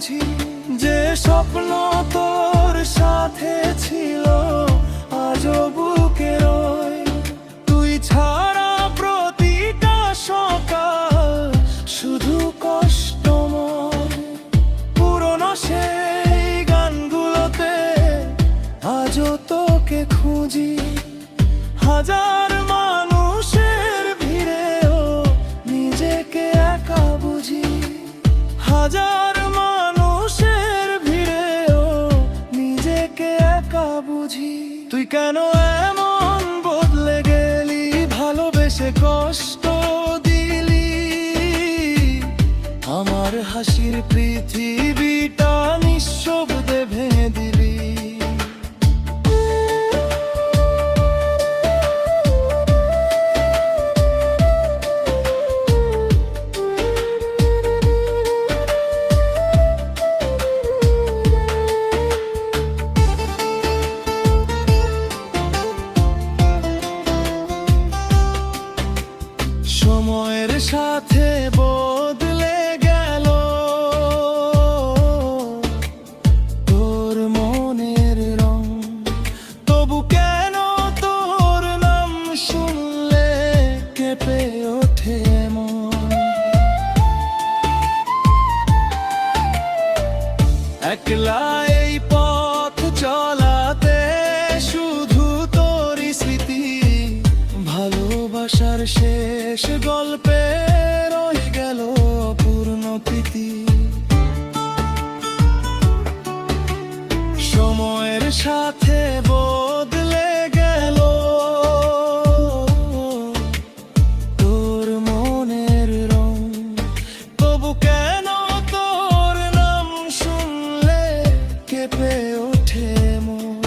বুঝি। যে স্বপ্ন তোর সাথে ছিল আজও বুকে রয়। তুই ছাড়া প্রতিটা সকাল শুধু কষ্টময়। পুরনো সেই গানগুলোতে আজও তোকে খুঁজি। হাজার মানুষের ভিড়েও নিজেকে একা বুঝি। হাজার মানুষের ভিড়েও নিজেকে একা বুঝি। তুই কেন এমন বদলে গেলি, ভালোবেসে কষ্ট দিলি। আমার হাসির পৃথিবীটা নিঃশব্দে ভেঙে দিলি। সময়ের সাথে বদলে গেল তোর মনের রং। তবু কেন তোর নাম শুনলে কেঁপে ওঠে মন। একলা এই পথ চলাতে শুধু তোরই স্মৃতি। ভালোবাসার শেষ গল্পে রয়ে গেল অপূর্ণ প্রীতি। সময়ের সাথে বদলে গেল তোর মনের রং। তবু কেন তোর নাম শুনলে কেঁপে ওঠে মন।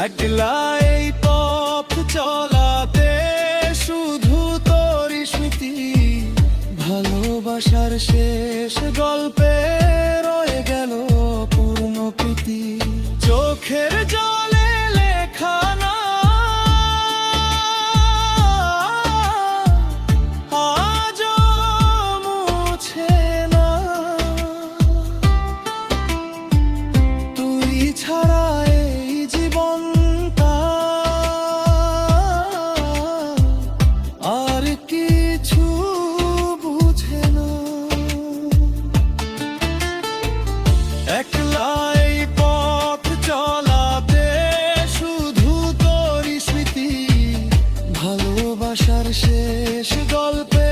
একলা এই পথ চলাতে শুধু তোরই স্মৃতি। ভালোবাসার শেষ গল্পে রয়ে গেল অপূর্ণ প্রীতি। চোখের জলে লেখা না আজও মুছে না। তুই ছাড়া এই জীবনটা আর কিছু বুঝে না। একলা এই পথ চলাতে শুধু তোরই স্মৃতি। ভালোবাসার শেষ গল্পে